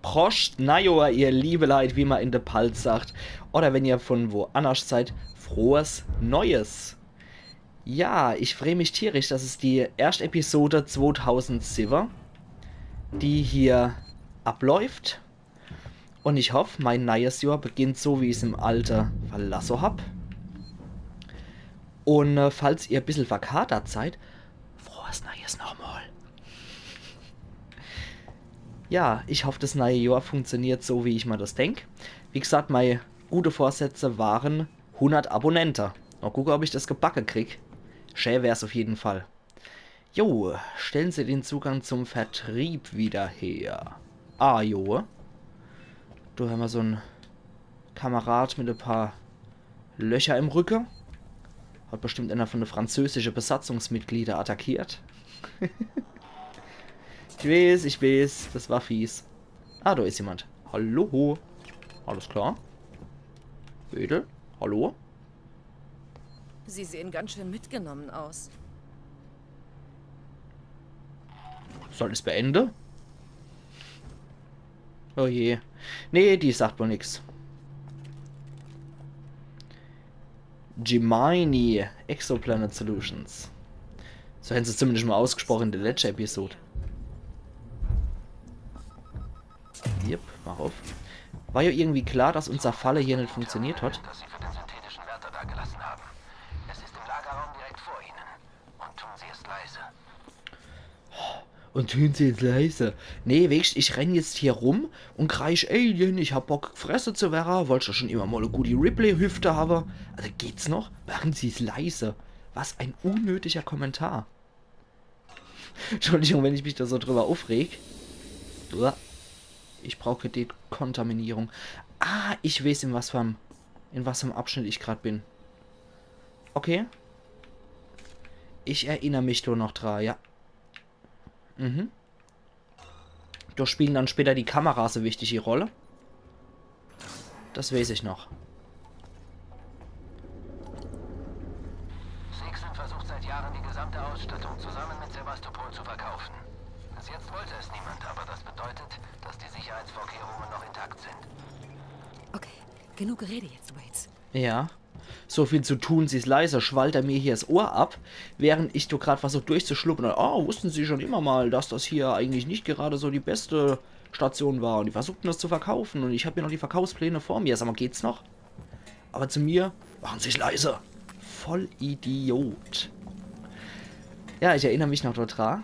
Prost, Najoa, ihr liebe Leid, wie man in der Palz sagt. Oder wenn ihr von woanders seid, frohes Neues. Ja, ich freue mich tierisch, das ist die erste Episode 2007, die hier abläuft. Und ich hoffe, mein neues Jahr beginnt so, wie ich es im Alter verlassen habe. Und falls ihr ein bisschen verkatert seid, frohes Neues nochmal. Ja, ich hoffe, das neue Jahr funktioniert so, wie ich mir das denke. Wie gesagt, meine gute Vorsätze waren 100 Abonnenten. Mal gucken, ob ich das gebacken kriege. Schön wär's auf jeden Fall. Jo, stellen Sie den Zugang zum Vertrieb wieder her. Ah, jo. Da haben wir so einen Kamerad mit ein paar Löcher im Rücken. Hat bestimmt einer von den französischen Besatzungsmitglieder attackiert. Ich weiß, das war fies. Ah, da ist jemand. Hallo. Alles klar. Wedel, hallo? Sie sehen ganz schön mitgenommen aus. Soll es beenden? Oh je. Nee, die sagt wohl nix. Gemini Exoplanet Solutions. So hätten sie es zumindest mal ausgesprochen in der letzten Episode. Yep, mach auf. War ja irgendwie klar, dass unser Falle hier nicht funktioniert hat. Dass Sie für den synthetischen Wärter da gelassen haben. Es ist im Lagerraum direkt vor Ihnen. Und tun Sie es leise. Und tun sie jetzt leise. Nee, weißt, ich renn jetzt hier rum und kreisch Alien, ich hab Bock, Fresse zu werden. Wollte ja schon immer mal eine gute Ripley-Hüfte haben. Also geht's noch? Machen sie es leise. Was ein unnötiger Kommentar. Entschuldigung, wenn ich mich da so drüber aufreg. Ich brauche Dekontaminierung. Ah, ich weiß, in was für einem Abschnitt ich gerade bin. Okay. Ich erinnere mich nur noch dran, ja. Mhm. Da spielen dann später die Kameras eine wichtige Rolle. Das weiß ich noch. Sixen versucht seit Jahren die gesamte Ausstattung zusammen mit Sevastopol zu verkaufen. Bis jetzt wollte es niemand, aber das bedeutet, dass die Sicherheitsvorkehrungen noch intakt sind. Okay, genug Gerede jetzt, Waits. Ja. So viel zu tun, sie ist leise, schwallt er mir hier das Ohr ab, während ich da gerade versuche durchzuschlucken. Oh, wussten Sie schon immer mal, dass das hier eigentlich nicht gerade so die beste Station war. Und die versuchten das zu verkaufen und ich habe hier noch die Verkaufspläne vor mir. Sag mal, geht's noch? Aber zu mir, machen Sie es leise. Voll Idiot. Ja, ich erinnere mich noch dran.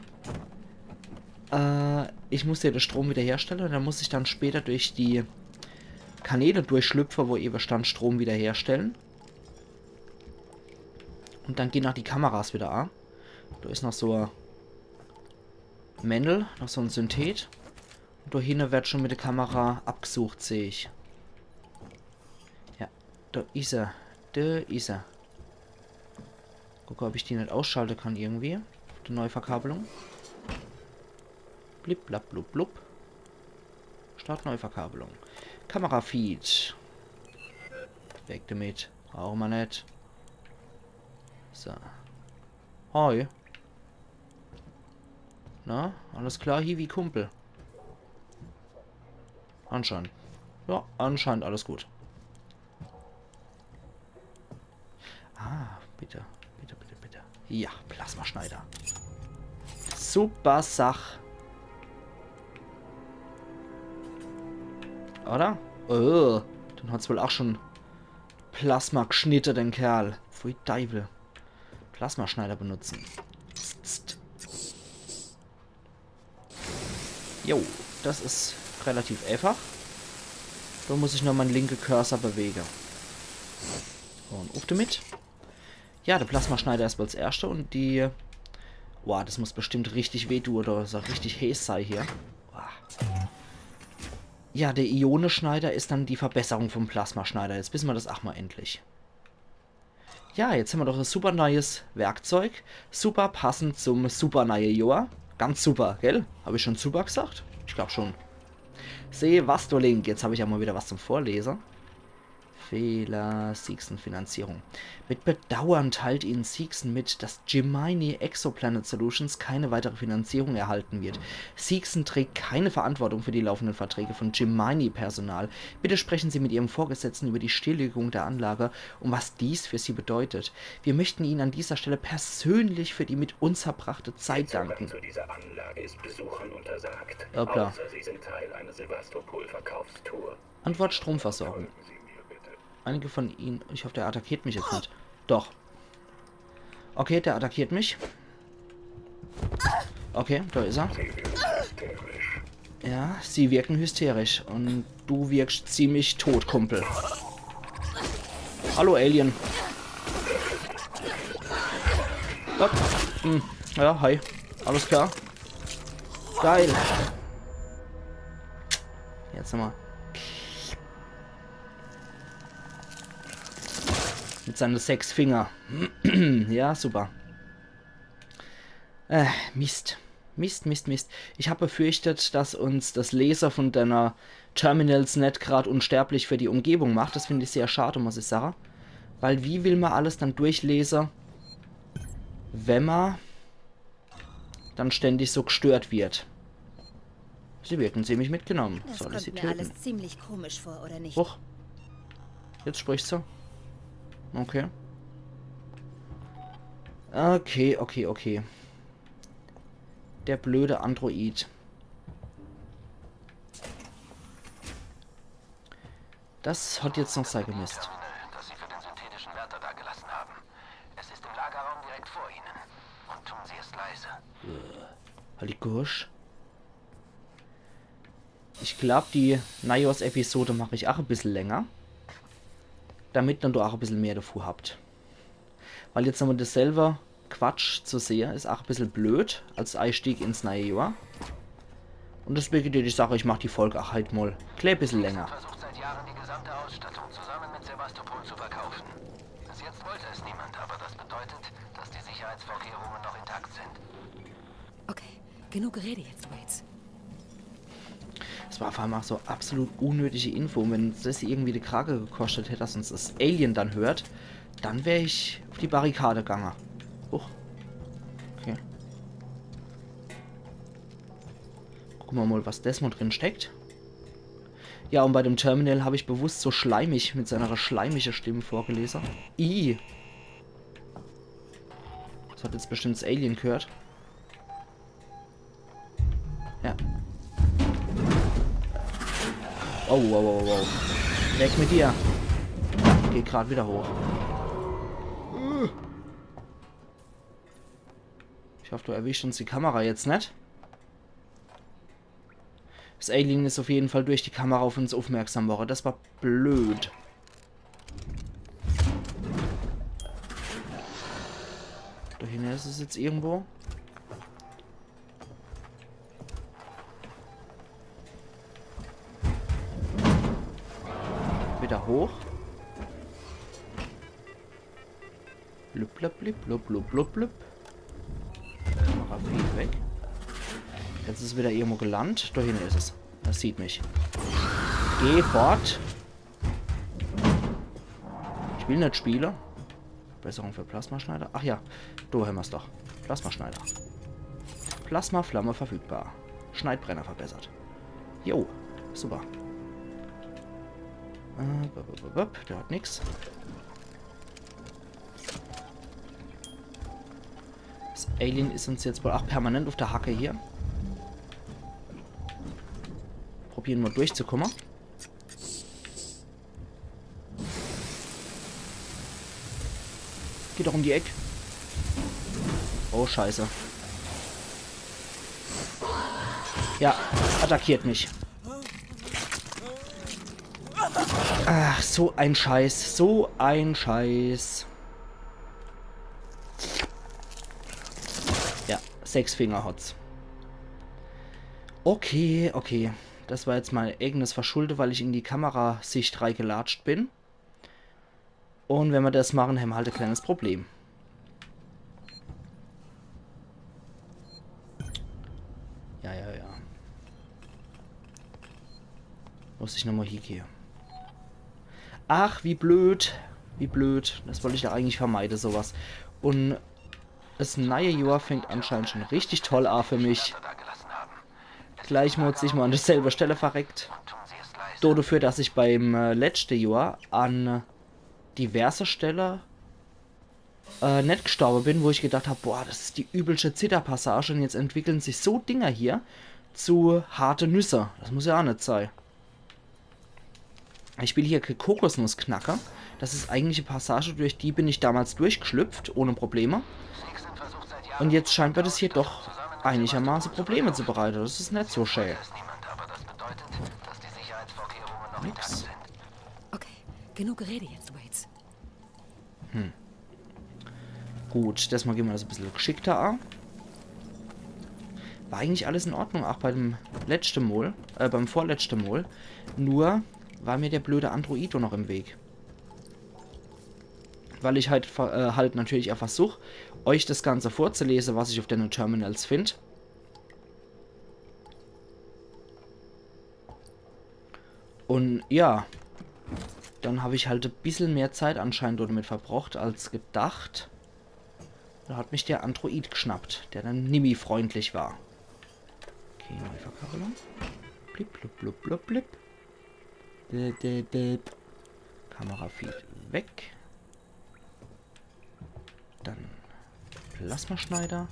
Ich muss hier den Strom wiederherstellen und dann muss ich dann später durch die Kanäle durchschlüpfen, wo eben stand Strom wiederherstellen. Und dann gehen auch die Kameras wieder an. Da ist noch so ein Männl, noch so ein Synthet. Und da hinten wird schon mit der Kamera abgesucht, sehe ich. Ja, da ist er. Da ist er. Guck, ob ich die nicht ausschalten kann irgendwie. Die neue Verkabelung. Blip, blab, blub, blub. Start Neuverkabelung. Kamerafeed. Weg damit. Auch mal nicht. So. Hi. Na, alles klar hier wie Kumpel. Anscheinend. Ja, anscheinend alles gut. Ah, bitte. Bitte, bitte, bitte. Ja, Plasmaschneider. Super Sach. Oder? Oh, dann hat's wohl auch schon Plasma geschnitten, den Kerl. Pfui Teufel. Plasmaschneider benutzen. Psst. Jo, das ist relativ einfach. Da muss ich nur meinen linken Cursor bewegen. Und auf damit. Ja, der Plasmaschneider ist wohl das erste und die... Boah, das muss bestimmt richtig wehtun oder so richtig heiß sein hier. Boah. Ja, der Ionenschneider ist dann die Verbesserung vom Plasmaschneider. Jetzt wissen wir das auch mal endlich. Ja, jetzt haben wir doch ein super neues Werkzeug. Super passend zum super neuen Jahr. Ganz super, gell? Habe ich schon super gesagt? Ich glaube schon. Sevastolink. Jetzt habe ich ja mal wieder was zum Vorlesen. Fehler, Seegson Finanzierung. Mit Bedauern teilt Ihnen Seegson mit, dass Gemini Exoplanet Solutions keine weitere Finanzierung erhalten wird. Seegson trägt keine Verantwortung für die laufenden Verträge von Gemini-Personal. Bitte sprechen Sie mit Ihrem Vorgesetzten über die Stilllegung der Anlage und was dies für Sie bedeutet. Wir möchten Ihnen an dieser Stelle persönlich für die mit uns verbrachte Zeit danken. Zu dieser Anlage ist Besuchern untersagt, Hoppla. außer sie sind Teil einer Sevastopol-Verkaufstour. Antwort Stromversorgung. Folgen Sie mir bitte. Einige von Ihnen... Ich hoffe, der attackiert mich jetzt nicht. Doch. Okay, der attackiert mich. Okay, da ist er. Sie wirken hysterisch. Ja, sie wirken hysterisch. Und du wirkst ziemlich tot, Kumpel. Hallo, Alien. Hopp. Ja, hi. Alles klar. Geil. Jetzt nochmal. Mit seinen 6 Finger. Ja, super. Mist. Mist. Ich habe befürchtet, dass uns das Laser von deiner Terminals-Net gerade unsterblich für die Umgebung macht. Das finde ich sehr schade, muss ich sagen. Weil wie will man alles dann durchlesen, wenn man dann ständig so gestört wird? Sie wirken ziemlich mitgenommen. Das Soll ich sie kommt mir töten? alles ziemlich komisch vor, oder nicht? Huch. Jetzt sprichst du. Okay. Okay. Der blöde Android. Das hat jetzt noch sein Gemist. Terminal, das Sie für den synthetischen Wärter dagelassen haben. Es ist im Lagerraum direkt vor Ihnen. Und tun Sie es leise. Halt die Gursch. Ich glaube, die Nios-Episode mache ich auch ein bisschen länger. Damit dann du auch ein bisschen mehr davor habt. Weil jetzt nochmal dasselbe Quatsch zu sehen, ist auch ein bisschen blöd als Einstieg ins neue Jahr. Und deswegen die Sache, ich mache die Folge auch halt mal ein bisschen länger. Versucht seit Jahren die gesamte Ausstattung zusammen mit Sevastopol zu verkaufen. Bis jetzt wollte es niemand, aber das bedeutet, dass die Sicherheitsvorkehrungen noch intakt sind. Okay, genug Gerede jetzt, Waits. Es war auf einmal so absolut unnötige Info. Und wenn das irgendwie die Krake gekostet hätte, dass uns das Alien dann hört, dann wäre ich auf die Barrikade gegangen. Huch. Okay. Gucken wir mal, was Desmond drin steckt. Ja, und bei dem Terminal habe ich bewusst so schleimig mit seiner schleimischen Stimme vorgelesen. I. Das hat jetzt bestimmt das Alien gehört. Ja. Oh. Weg mit dir. Geht gerade wieder hoch. Ich hoffe, du erwischst uns die Kamera jetzt nicht. Das Alien ist auf jeden Fall durch die Kamera auf uns aufmerksam geworden. Das war blöd. Da hinten ist es jetzt irgendwo. Wieder hoch. Blub, blub, blub, blub, blub, blub, blub. Kamera fliegt weg. Jetzt ist es wieder irgendwo gelandet. Da hinten ist es. Das sieht mich. Geh fort. Ich will nicht spielen. Besserung für Plasmaschneider. Ach ja, da haben wir es doch. Plasmaschneider. Plasmaflamme verfügbar. Schneidbrenner verbessert. Jo, super. Der hat nichts. Das Alien ist uns jetzt wohl auch permanent auf der Hacke hier. Probieren wir durchzukommen. Geht doch um die Ecke. Oh, scheiße. Ja, attackiert mich. Ach, so ein Scheiß. So ein Scheiß. Ja, 6 Finger hat's. Okay. Das war jetzt mein eigenes Verschulde, weil ich in die Kamerasicht reingelatscht bin. Und wenn wir das machen, haben wir halt ein kleines Problem. Ja. Muss ich nochmal hier gehen. Ach, wie blöd. Wie blöd. Das wollte ich ja eigentlich vermeiden, sowas. Und das neue Jahr fängt anscheinend schon richtig toll an für mich. Da gelassen haben. Gleich muss ich mal an derselben Stelle verreckt. Und tun Sie es leise. So dafür, dass ich beim letzten Jahr an diverse Stellen nicht gestorben bin, wo ich gedacht habe, boah, das ist die übelste Zitterpassage und jetzt entwickeln sich so Dinger hier zu harte Nüsse. Das muss ja auch nicht sein. Ich spiele hier Kokosnussknacker. Das ist eigentlich eine Passage, durch die bin ich damals durchgeschlüpft, ohne Probleme. Sixen versucht seit Jahren Und jetzt scheint mir das hier doch einigermaßen Probleme zu bereiten. Das ist nicht so schön. es niemand, aber das bedeutet, dass die Sicherheitsvorkehrungen noch intakt sind. Okay, genug Gerede jetzt, Waits. Gut, das mal gehen wir das ein bisschen geschickter an. War eigentlich alles in Ordnung, auch beim letzten Mal, beim vorletzten Mal. Nur war mir der blöde Androido noch im Weg. Weil ich halt natürlich auch versuche, euch das Ganze vorzulesen, was ich auf den Terminals finde. Und ja, dann habe ich halt ein bisschen mehr Zeit anscheinend damit verbraucht als gedacht. Da hat mich der Android geschnappt, der dann Nimi-freundlich war. Okay, neue Verkabelung. Blip, blub, blub, blub, blip. Kamerafeed weg. Dann Plasmaschneider.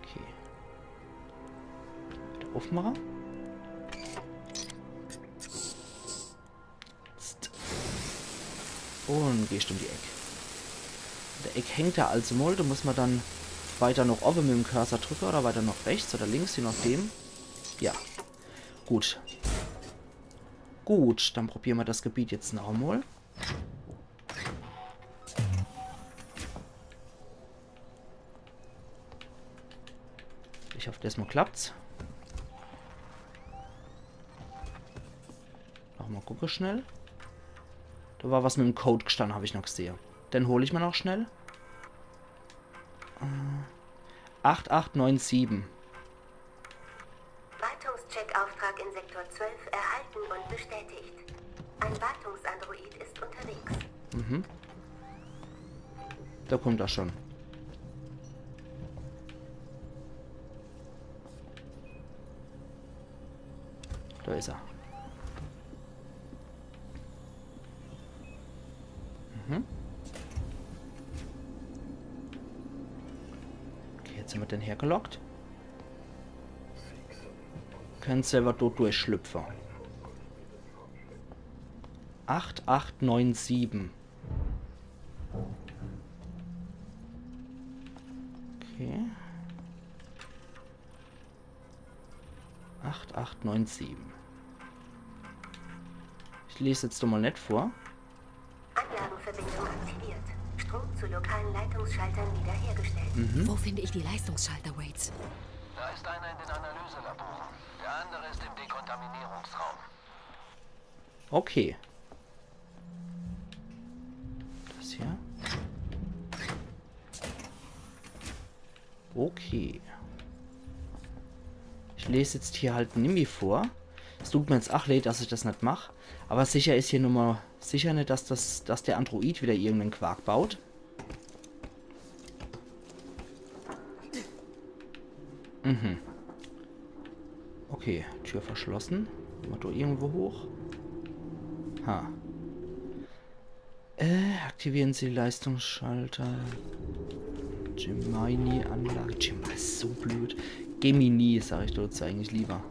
Okay. Wieder aufmachen. Und gehst um die Ecke. Der Eck hängt da also mal, da muss man dann weiter noch oben mit dem Cursor drücken oder weiter noch rechts oder links, je nachdem. Ja. Gut. Gut, dann probieren wir das Gebiet jetzt noch einmal. Ich hoffe, das mal klappt's. Nochmal gucke schnell. Da war was mit dem Code gestanden, habe ich noch gesehen. Den hole ich mir noch schnell. 8897. Wartungscheckauftrag in Sektor 12 erhalten und bestätigt. Ein Wartungsandroid ist unterwegs. Mhm. Da kommt er schon. Da ist er. Mhm. Okay, jetzt sind wir denn hergelockt. Können selber dort durchschlüpfen. 8897. Okay. 8897. Ich lese jetzt doch mal nicht vor. Anlagenverbindung aktiviert. Strom zu lokalen Leitungsschaltern wiederhergestellt. Wo finde ich die Leistungsschalter, Waits? Da ist einer in den Analyselaboren. Der andere ist im Dekontaminierungsraum. Okay. Das hier. Okay. Ich lese jetzt hier halt Nimi vor. Es tut mir jetzt ach leid, dass ich das nicht mache. Aber sicher ist hier nun mal sicher nicht, dass der Android wieder irgendeinen Quark baut. Mhm. Okay, Tür verschlossen. Mal da irgendwo hoch. Ha. Aktivieren Sie Leistungsschalter. Gemini-Anlage. Gemini ist so blöd. Gemini, sage ich dazu eigentlich lieber.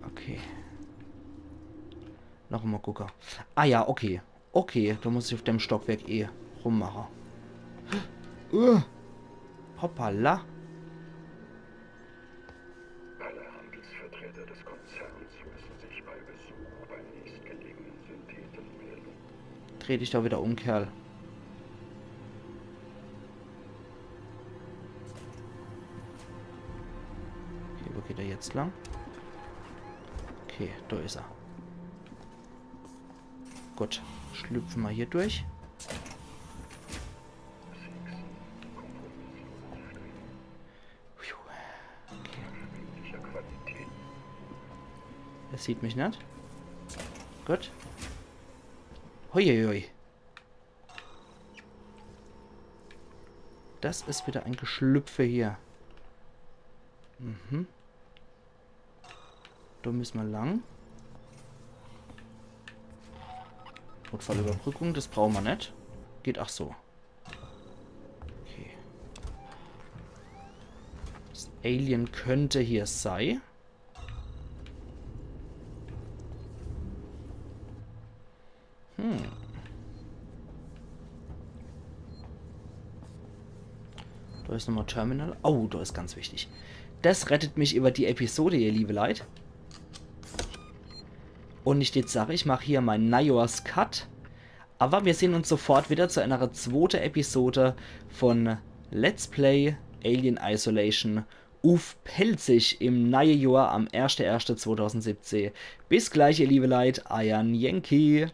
Okay. Noch mal gucken. Ah ja, okay. Okay, da muss ich auf dem Stockwerk eh rummachen. Hoppala. Alle Handelsvertreter des Konzerns müssen sich bei Besuch beim nächstgelegenen Syntheten melden. Dreh dich da wieder um, Kerl. Okay, wo geht er jetzt lang? Okay, da ist er. Gut, schlüpfen wir hier durch. Puh, okay. Er sieht mich nicht. Gut. Huiuiui. Das ist wieder ein Geschlüpfe hier. Mhm. Da müssen wir lang. Notfallüberbrückung, das brauchen wir nicht. Geht auch so. Okay. Das Alien könnte hier sein. Da ist nochmal Terminal. Oh, da ist ganz wichtig. Das rettet mich über die Episode, ihr liebe Leute. Und ich jetzt sage, ich mache hier meinen Najors Cut. Aber wir sehen uns sofort wieder zu einer zweiten Episode von Let's Play Alien Isolation auf Pelzig im neuen Jahr am 1.1.2017. Bis gleich, ihr liebe Leute. Euer Yankee.